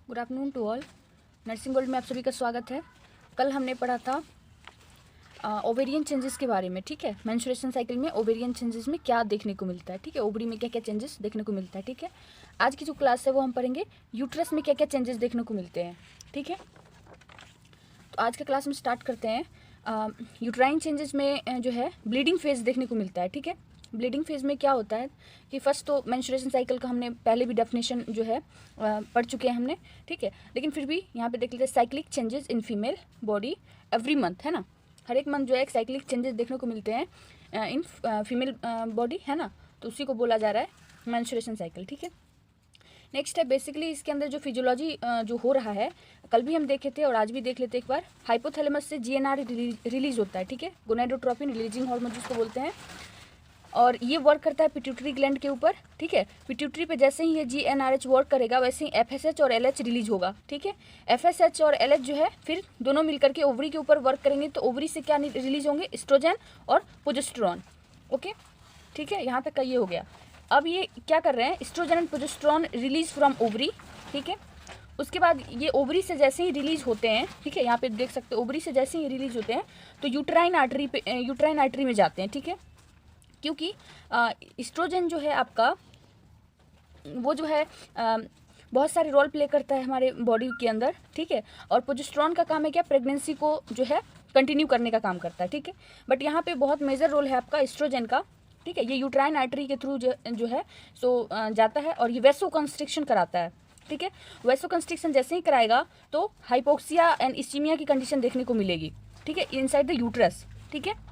Good afternoon to all. Nursing world में आप सभी का स्वागत है। कल हमने पढ़ा था ओवेरियन चेंजेस के बारे में, ठीक है। मेंस्ट्रुएशन साइकिल में ओवेरियन चेंजेस में क्या देखने को मिलता है, ठीक है। ओवरी में क्या क्या चेंजेस देखने को मिलता है, ठीक है। आज की जो क्लास है वो हम पढ़ेंगे यूट्रस में क्या क्या चेंजेस देखने को मिलते हैं, ठीक है। तो आज का क्लास में स्टार्ट करते हैं। यूट्राइन चेंजेस में जो है ब्लीडिंग फेज देखने को मिलता है, ठीक है। ब्लीडिंग फेज में क्या होता है कि फर्स्ट तो मेंस्ट्रुएशन साइकिल का हमने पहले भी डेफिनेशन जो है पढ़ चुके हैं हमने, ठीक है। लेकिन फिर भी यहाँ पे देख लेते हैं cyclic changes in female body every month, है ना। हर एक मंथ जो है एक साइक्लिक चेंजेस देखने को मिलते हैं इन फीमेल बॉडी, है ना। तो उसी को बोला जा रहा है मेंस्ट्रुएशन साइकिल, ठीक है। नेक्स्ट है बेसिकली इसके अंदर जो फिजियोलॉजी जो हो रहा है, कल भी हम देखे थे और आज भी देख लेते हैं एक बार। हाइपोथैलेमस से जीएनआर रिलीज होता है, ठीक है। गोनाडोट्रोपिन रिलीजिंग हार्मोन जिसको बोलते हैं, और ये वर्क करता है पिट्यूटरी ग्लैंड के ऊपर, ठीक है। पिट्यूटरी पे जैसे ही ये जीएनआरएच वर्क करेगा वैसे ही एफएसएच और एलएच रिलीज होगा, ठीक है। एफएसएच और एलएच जो है फिर दोनों मिलकर के ओवरी के ऊपर वर्क करेंगे, तो ओवरी से क्या रिलीज होंगे, एस्ट्रोजन और प्रोजेस्टेरोन, ओके, ठीक है। यहाँ तक का ये हो गया। अब ये क्या कर रहे हैं, estrogen and progesterone release from ovary, ठीक है। उसके बाद ये ओवरी से जैसे ही रिलीज होते हैं, ठीक है, यहाँ पे देख सकते हो ओवरी से जैसे ही रिलीज होते हैं तो यूट्राइन आर्टरी में जाते हैं, ठीक है। क्योंकि एस्ट्रोजन जो है आपका वो जो है बहुत सारे रोल प्ले करता है हमारे बॉडी के अंदर, ठीक है। और प्रोजेस्टेरोन का काम है क्या, प्रेगनेंसी को जो है कंटिन्यू करने का काम करता है, ठीक है। बट यहाँ पे बहुत मेजर रोल है आपका एस्ट्रोजन का, ठीक है। ये यूट्राइन आर्टरी के थ्रू जो है सो जाता है और ये वैसो कंस्ट्रिक्शन कराता है, ठीक है। वैसो कंस्ट्रिक्शन जैसे ही कराएगा तो हाइपोक्सिया एंड इस्चीमिया की कंडीशन देखने को मिलेगी, ठीक है, इनसाइड द यूट्रस, ठीक है।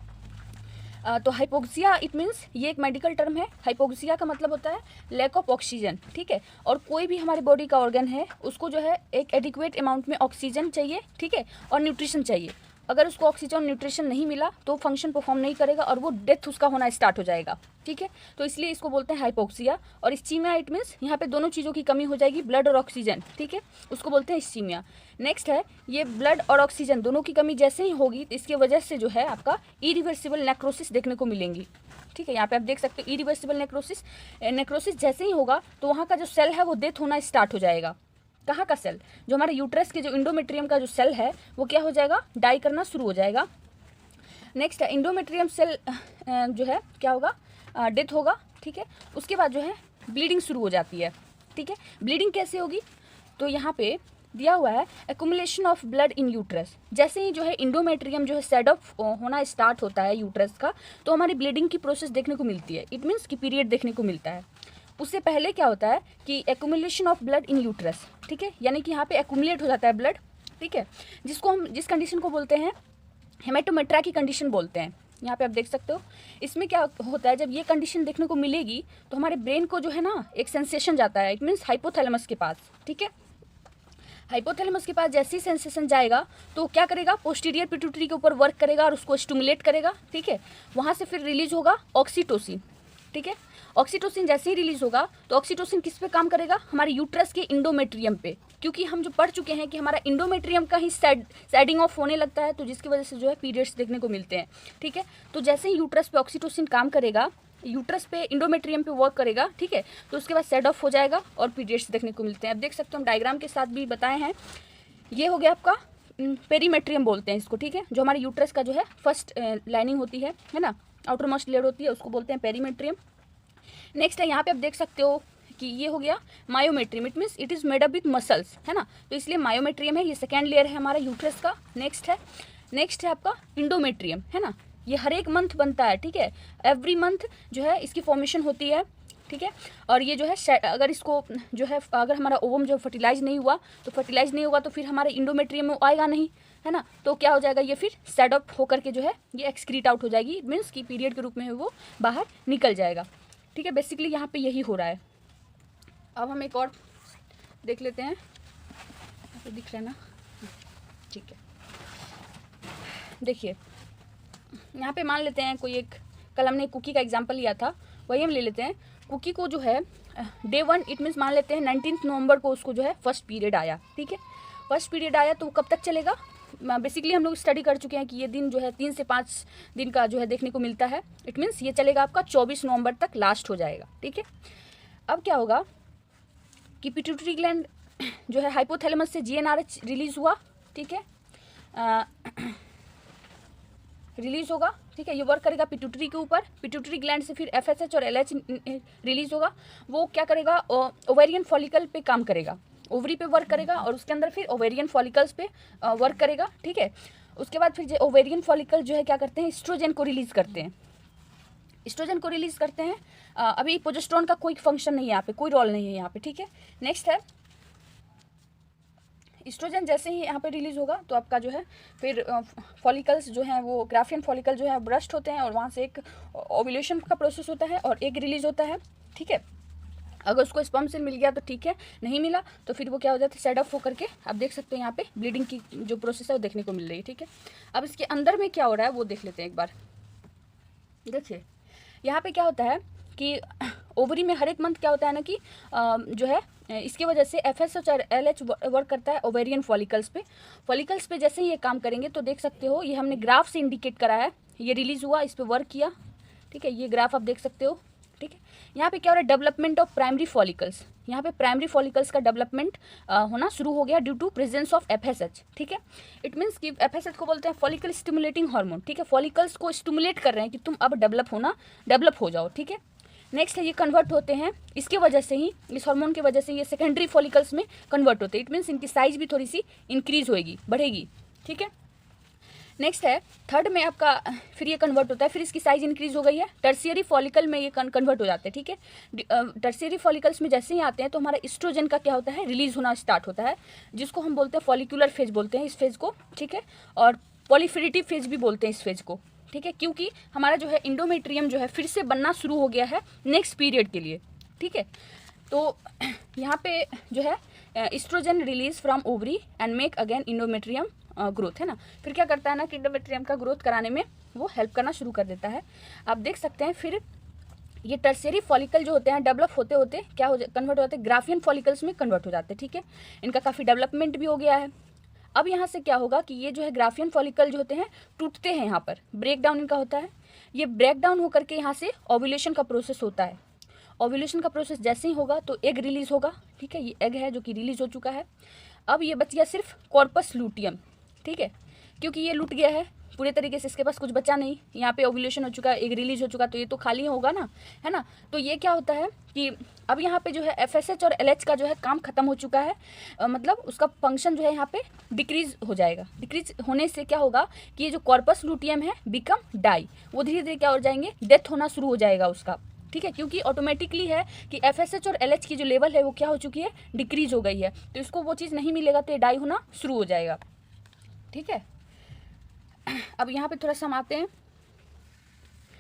तो हाइपोक्सिया इट मीन्स ये एक मेडिकल टर्म है। हाइपोक्सिया का मतलब होता है लैक ऑफ ऑक्सीजन, ठीक है। और कोई भी हमारे बॉडी का ऑर्गन है उसको जो है एक एडिक्वेट अमाउंट में ऑक्सीजन चाहिए, ठीक है, और न्यूट्रिशन चाहिए। अगर उसको ऑक्सीजन और न्यूट्रिशन नहीं मिला तो फंक्शन परफॉर्म नहीं करेगा और वो डेथ उसका होना स्टार्ट हो जाएगा, ठीक है। तो इसलिए इसको बोलते हैं हाइपोक्सिया। और इस्चीमिया इट मीन्स यहाँ पे दोनों चीज़ों की कमी हो जाएगी, ब्लड और ऑक्सीजन, ठीक है, उसको बोलते हैं इस्चीमिया। नेक्स्ट है ये ब्लड और ऑक्सीजन दोनों की कमी जैसे ही होगी तो इसकी वजह से जो है आपका इरिवर्सिबल नेक्रोसिस देखने को मिलेंगी, ठीक है। यहाँ पे आप देख सकते हो इरिवर्सिबल नेक्रोसिस जैसे ही होगा तो वहाँ का जो सेल है वो डेथ होना स्टार्ट हो जाएगा। कहाँ का सेल, जो हमारे यूट्रस के जो इंडोमेट्रियम का जो सेल है वो क्या हो जाएगा, डाई करना शुरू हो जाएगा। नेक्स्ट है इंडोमेट्रियम सेल जो है क्या होगा, डेथ होगा, ठीक है। उसके बाद जो है ब्लीडिंग शुरू हो जाती है, ठीक है। ब्लीडिंग कैसे होगी, तो यहाँ पे दिया हुआ है accumulation of blood in uterus. जैसे ही जो है इंडोमेट्रियम जो है सेड ऑफ होना स्टार्ट होता है यूट्रस का, तो हमारी ब्लीडिंग की प्रोसेस देखने को मिलती है। इट मीन्स कि पीरियड देखने को मिलता है। उससे पहले क्या होता है कि accumulation of blood in uterus, ठीक है, यानी कि यहाँ पे एक्युमुलेट हो जाता है ब्लड, ठीक है, जिसको हम जिस कंडीशन को बोलते हैं हेमेटोमेट्रा की कंडीशन बोलते हैं। यहाँ पे आप देख सकते हो इसमें क्या होता है, जब ये कंडीशन देखने को मिलेगी तो हमारे ब्रेन को जो है ना एक सेंसेशन जाता है, इट मीन्स हाइपोथैलेमस के पास, ठीक है। हाइपोथैलेमस के पास जैसे ही सेंसेशन जाएगा तो क्या करेगा, पोस्टीरियर पिट्यूटरी के ऊपर वर्क करेगा और उसको स्टिमुलेट करेगा, ठीक है। वहाँ से फिर रिलीज होगा ऑक्सीटोसिन, ठीक है। ऑक्सीटोसिन जैसे ही रिलीज होगा तो ऑक्सीटोसिन किस पे काम करेगा, हमारे यूट्रस के इंडोमेट्रियम पे, क्योंकि हम जो पढ़ चुके हैं कि हमारा इंडोमेट्रियम का ही सैडिंग ऑफ होने लगता है, तो जिसकी वजह से जो है पीरियड्स देखने को मिलते हैं, ठीक है। तो जैसे ही यूट्रस पे ऑक्सीटोसिन काम करेगा, यूट्रस पे इंडोमेट्रियम पे वर्क करेगा, ठीक है, तो उसके बाद सेड ऑफ हो जाएगा और पीरियड्स देखने को मिलते हैं। अब देख सकते हो हम डायग्राम के साथ भी बताए हैं। ये हो गया आपका पेरीमेट्रियम बोलते हैं इसको, ठीक है, जो हमारे यूट्रस का जो है फर्स्ट लाइनिंग होती है ना, आउटर मोस्ट लेयर होती है, उसको बोलते हैं पेरीमेट्रियम। नेक्स्ट है यहाँ पे आप देख सकते हो कि ये हो गया myometrium, it means it is made up with muscles, है ना, तो इसलिए मायोमेट्रियम है, ये सेकेंड लेयर है हमारा यूट्रस का। नेक्स्ट है आपका इंडोमेट्रियम, है ना, ये हर एक मंथ बनता है, ठीक है, एवरी मंथ जो है इसकी फॉर्मेशन होती है, ठीक है। और ये जो है अगर इसको जो है अगर हमारा ओवम जो फर्टिलाइज नहीं हुआ तो फिर हमारे इंडोमेट्रियम में आएगा नहीं, है ना, तो क्या हो जाएगा, ये फिर सेड ऑफ होकर के जो है ये एक्सक्रीट आउट हो जाएगी, मीन्स कि पीरियड के रूप में वो बाहर निकल जाएगा, ठीक है। बेसिकली यहाँ पे यही हो रहा है। अब हम एक और देख लेते हैं, तो दिख रहा है ना, ठीक है। देखिए यहाँ पे मान लेते हैं कोई एक, कल हमने कुकी का एग्जांपल लिया था, वही हम ले लेते हैं। कुकी को जो है डे 1 इट मीन्स मान लेते हैं 19 नवंबर को उसको जो है फर्स्ट पीरियड आया, ठीक है। फर्स्ट पीरियड आया तो वो कब तक चलेगा, बेसिकली हम लोग स्टडी कर चुके हैं कि ये दिन जो है 3 से 5 दिन का जो है देखने को मिलता है। इट मीन्स ये चलेगा आपका 24 नवंबर तक लास्ट हो जाएगा, ठीक है। अब क्या होगा कि पिट्यूटरी ग्लैंड जो है हाइपोथैलेमस से GnRH रिलीज हुआ, ठीक है, रिलीज होगा, ठीक है। ये वर्क करेगा पिट्यूटरी के ऊपर, पिट्यूटरी ग्लैंड से फिर FSH और LH रिलीज होगा। वो क्या करेगा, ओवेरियन फॉलिकल पे काम करेगा, ओवरी पे वर्क करेगा और उसके अंदर फिर ओवेरियन फॉलिकल्स पे वर्क करेगा, ठीक है। उसके बाद फिर ओवेरियन फॉलिकल जो है क्या करते हैं, एस्ट्रोजन को रिलीज करते हैं, एस्ट्रोजन को रिलीज करते हैं। अभी प्रोजेस्टेरोन का कोई फंक्शन नहीं है यहाँ पे, कोई रोल नहीं है यहाँ पे, ठीक है। नेक्स्ट है एस्ट्रोजन जैसे ही यहाँ पे रिलीज होगा तो आपका जो है फिर फॉलिकल्स जो हैं वो ग्राफियन फॉलिकल जो है ब्रस्ट होते हैं और वहाँ से एक ओव्यूलेशन का प्रोसेस होता है और एग रिलीज होता है, ठीक है। अगर उसको स्पर्म सेल मिल गया तो ठीक है, नहीं मिला तो फिर वो क्या हो जाता है, सेड ऑफ होकर के आप देख सकते हैं यहाँ पे ब्लीडिंग की जो प्रोसेस है वो देखने को मिल रही है, ठीक है। अब इसके अंदर में क्या हो रहा है वो देख लेते हैं एक बार। देखिए यहाँ पे क्या होता है कि ओवरी में हर एक मंथ क्या होता है ना कि जो है इसकी वजह से FSH और LH वर्क करता है ओवेरियन फॉलिकल्स पे। फॉलिकल्स पे जैसे ही ये काम करेंगे तो देख सकते हो, ये हमने ग्राफ से इंडिकेट करा है, ये रिलीज हुआ, इस पे वर्क किया, ठीक है। ये ग्राफ आप देख सकते हो, ठीक है। यहाँ पे क्या हो रहा है, डेवलपमेंट ऑफ प्राइमरी फॉलिकल्स, यहाँ पे प्राइमरी फॉलिकल्स का डेवलपमेंट होना शुरू हो गया due to presence of FSH, ठीक है। इट मीन्स कि FSH को बोलते हैं फॉलिकल स्टिमुलेटिंग हार्मोन, ठीक है। फॉलिकल्स को स्टिमुलेट कर रहे हैं कि तुम अब डेवलप हो जाओ, ठीक है। नेक्स्ट है ये कन्वर्ट होते हैं, इसकी वजह से ही, इस हार्मोन की वजह से ये सेकेंडरी फॉलिकल्स में कन्वर्ट होते हैं। इट मीन्स इनकी साइज भी थोड़ी सी इंक्रीज होएगी, बढ़ेगी, ठीक है। नेक्स्ट है थर्ड में आपका फिर ये कन्वर्ट होता है, फिर इसकी साइज इंक्रीज हो गई है, टर्शियरी फॉलिकल में ये कन्वर्ट हो जाते हैं, ठीक है। टर्शियरी फॉलिकल्स में जैसे ही आते हैं तो हमारा एस्ट्रोजन का क्या होता है, रिलीज होना स्टार्ट होता है, जिसको हम बोलते हैं फॉलिकुलर फेज बोलते हैं इस फेज को, ठीक है। और पॉलीफेरेटिव फेज भी बोलते हैं इस फेज को, ठीक है, क्योंकि हमारा जो है इंडोमेट्रियम जो है फिर से बनना शुरू हो गया है नेक्स्ट पीरियड के लिए, ठीक है। तो यहाँ पे जो है estrogen release from ovary and make again endometrium growth, है ना। फिर क्या करता है ना कि इंडोमेट्रियम का ग्रोथ कराने में वो हेल्प करना शुरू कर देता है। आप देख सकते हैं फिर ये टर्शियरी फॉलिकल जो होते हैं डेवलप होते होते क्या हो कन्वर्ट हो जाते हैं, ग्राफियन फॉलिकल्स में कन्वर्ट हो जाते हैं, ठीक है। इनका काफ़ी डेवलपमेंट भी हो गया है। अब यहाँ से क्या होगा कि ये जो है ग्राफियन फॉलिकल जो होते हैं टूटते हैं, यहाँ पर ब्रेक डाउन इनका होता है। ये ब्रेक डाउन होकर के यहाँ से ओव्यूलेशन का प्रोसेस होता है। ओव्यूलेशन का प्रोसेस जैसे ही होगा तो एग रिलीज होगा, ठीक है। ये एग है जो कि रिलीज हो चुका है। अब ये बच गया सिर्फ कॉर्पस लूटियम, ठीक है, क्योंकि ये लूट गया है पूरे तरीके से, इसके पास कुछ बचा नहीं। यहाँ पे ओव्यूलेशन हो चुका है, एग रिलीज हो चुका, तो ये तो खाली होगा ना, है ना। तो ये क्या होता है कि अब यहाँ पे जो है FSH और LH का जो है काम खत्म हो चुका है, मतलब उसका फंक्शन जो है यहाँ पे डिक्रीज हो जाएगा। डिक्रीज होने से क्या होगा कि ये जो कॉर्पस लूटियम है बिकम डाई, वो धीरे धीरे क्या हो जाएंगे, डेथ होना शुरू हो जाएगा उसका, ठीक है। क्योंकि ऑटोमेटिकली है कि FSH और LH की जो लेवल है वो क्या हो चुकी है, डिक्रीज हो गई है, तो इसको वो चीज़ नहीं मिलेगा तो ये डाई होना शुरू हो जाएगा, ठीक है। अब यहाँ पे थोड़ा सा हम आते हैं,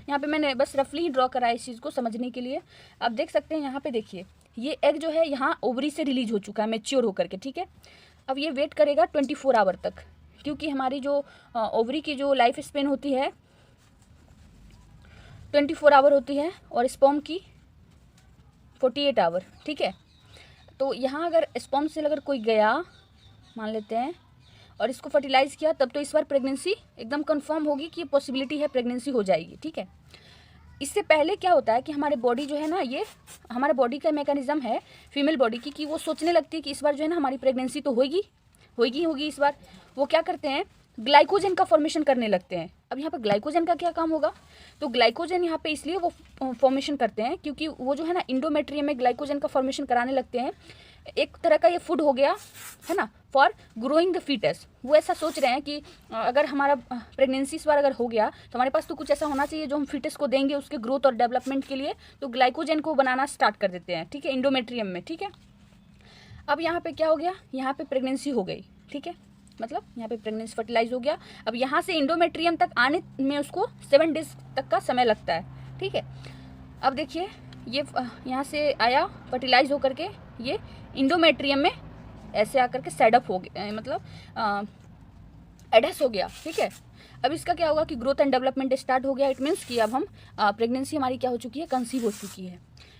यहाँ पे मैंने बस रफली ही ड्रॉ करा है इस चीज़ को समझने के लिए। अब देख सकते हैं यहाँ पे देखिए ये एग जो है यहाँ ओवरी से रिलीज हो चुका है मैच्योर होकर के, ठीक है। अब ये वेट करेगा 24 आवर तक, क्योंकि हमारी जो ओवरी की जो लाइफ स्पेन होती है 24 आवर होती है और स्पर्म की 48 आवर, ठीक है। तो यहाँ अगर स्पर्म से अगर कोई गया मान लेते हैं और इसको फर्टिलाइज़ किया, तब तो इस बार प्रेगनेंसी एकदम कंफर्म होगी कि ये पॉसिबिलिटी है प्रेगनेंसी हो जाएगी, ठीक है। इससे पहले क्या होता है कि हमारे बॉडी जो है ना, ये हमारे बॉडी का मैकेनिज्म है फीमेल बॉडी की कि वो सोचने लगती है कि इस बार जो है ना हमारी प्रेगनेंसी तो होगी इस बार। वो क्या करते हैं, ग्लाइकोजन का फॉर्मेशन करने लगते हैं। अब यहाँ पर ग्लाइकोजन का क्या काम होगा, तो ग्लाइकोजन यहाँ पे इसलिए वो फॉर्मेशन करते हैं क्योंकि वो जो है ना इंडोमेट्रियम में ग्लाइकोजन का फॉर्मेशन कराने लगते हैं। एक तरह का ये फूड हो गया, है ना, फॉर ग्रोइंग द फीटस। वो ऐसा सोच रहे हैं कि अगर हमारा प्रेगनेंसी इस बार अगर हो गया तो हमारे पास तो कुछ ऐसा होना चाहिए जो हम फीटस को देंगे उसके ग्रोथ और डेवलपमेंट के लिए, तो ग्लाइकोजन को बनाना स्टार्ट कर देते हैं, ठीक है, इंडोमेट्रियम में, ठीक है। अब यहाँ पे क्या हो गया, यहाँ पे प्रेगनेंसी हो गई, ठीक है, मतलब यहाँ पे प्रेगनेंसी फर्टिलाइज हो गया। अब यहाँ से इंडोमेट्रियम तक आने में उसको 7 डेज तक का समय लगता है, ठीक है। अब देखिए ये यहाँ से आया फर्टिलाइज होकर के ये इंडोमेट्रियम में ऐसे आकर के सेटअप हो गया, मतलब एडस हो गया, ठीक है। अब इसका क्या होगा कि ग्रोथ एंड डेवलपमेंट स्टार्ट हो गया। इट मीन्स कि अब हम प्रेगनेंसी हमारी क्या हो चुकी है, कंसीव हो चुकी है।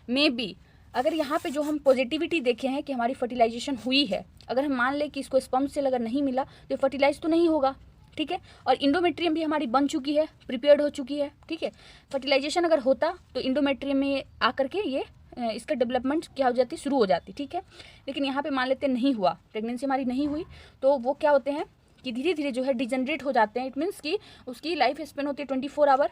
मे बी अगर यहाँ पे जो हम पॉजिटिविटी देखे हैं कि हमारी फर्टिलाइजेशन हुई है, अगर हम मान लें कि इसको स्पर्म सेल अगर नहीं मिला तो फर्टिलाइज तो नहीं होगा, ठीक है। और इंडोमेट्रियम भी हमारी बन चुकी है, प्रिपेयर्ड हो चुकी है, ठीक है। फर्टिलाइजेशन अगर होता तो इंडोमेट्रियम में आकर के ये इसका डेवलपमेंट क्या हो जाती, शुरू हो जाती, ठीक है। लेकिन यहाँ पे मान लेते नहीं हुआ, प्रेगनेंसी हमारी नहीं हुई, तो वो क्या होते हैं कि धीरे धीरे जो है डिजनरेट हो जाते हैं। इट मीन्स कि उसकी लाइफ स्पेन होती है 24 आवर,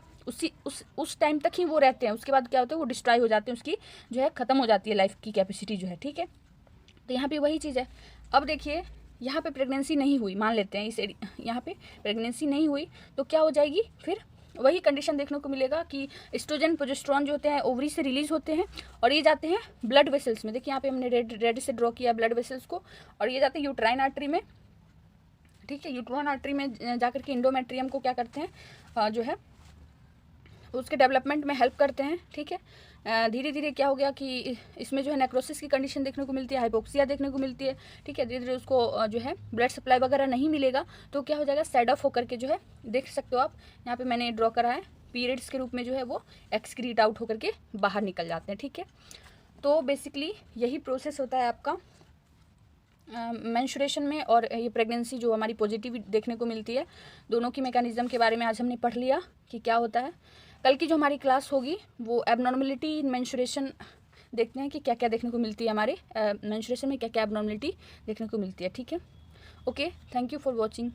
उस टाइम तक ही वो रहते हैं, उसके बाद क्या होता है वो डिस्ट्रॉय हो जाते हैं, उसकी जो है ख़त्म हो जाती है लाइफ की कैपेसिटी जो है, ठीक है। तो यहाँ पे वही चीज़ है। अब देखिए यहाँ पे प्रेगनेंसी नहीं हुई, मान लेते हैं यहाँ पे प्रेगनेंसी नहीं हुई, तो क्या हो जाएगी, फिर वही कंडीशन देखने को मिलेगा कि एस्ट्रोजन प्रोजेस्टेरोन जो होते हैं ओवरी से रिलीज होते हैं और ये जाते हैं ब्लड वेसल्स में। देखिए यहाँ पे हमने रेड से ड्रॉ किया ब्लड वेसल्स को, और ये जाते हैं यूट्राइन आर्टरी में, ठीक है। यूट्राइन आर्टरी में जाकर के इंडोमेट्रियम को क्या करते हैं, जो है उसके डेवलपमेंट में हेल्प करते हैं, ठीक है। धीरे धीरे क्या हो गया कि इसमें जो है नेक्रोसिस की कंडीशन देखने को मिलती है, हाइपोक्सिया देखने को मिलती है, ठीक है। धीरे धीरे उसको जो है ब्लड सप्लाई वगैरह नहीं मिलेगा, तो क्या हो जाएगा, सेड ऑफ होकर के जो है, देख सकते हो आप यहाँ पे मैंने ड्रॉ करा है, पीरियड्स के रूप में जो है वो एक्सक्रीट आउट होकर के बाहर निकल जाते हैं, ठीक है। तो बेसिकली यही प्रोसेस होता है आपका मेंस्ट्रुएशन में, और ये प्रेगनेंसी जो हमारी पॉजिटिव देखने को मिलती है, दोनों की मैकेनिज्म के बारे में आज हमने पढ़ लिया कि क्या होता है। कल की जो हमारी क्लास होगी वो एबनॉर्मलिटी इन मेंस्ट्रुएशन देखते हैं कि क्या क्या देखने को मिलती है, हमारे मेंस्ट्रुएशन में क्या क्या एबनॉर्मलिटी देखने को मिलती है, ठीक है। Okay, thank you for watching.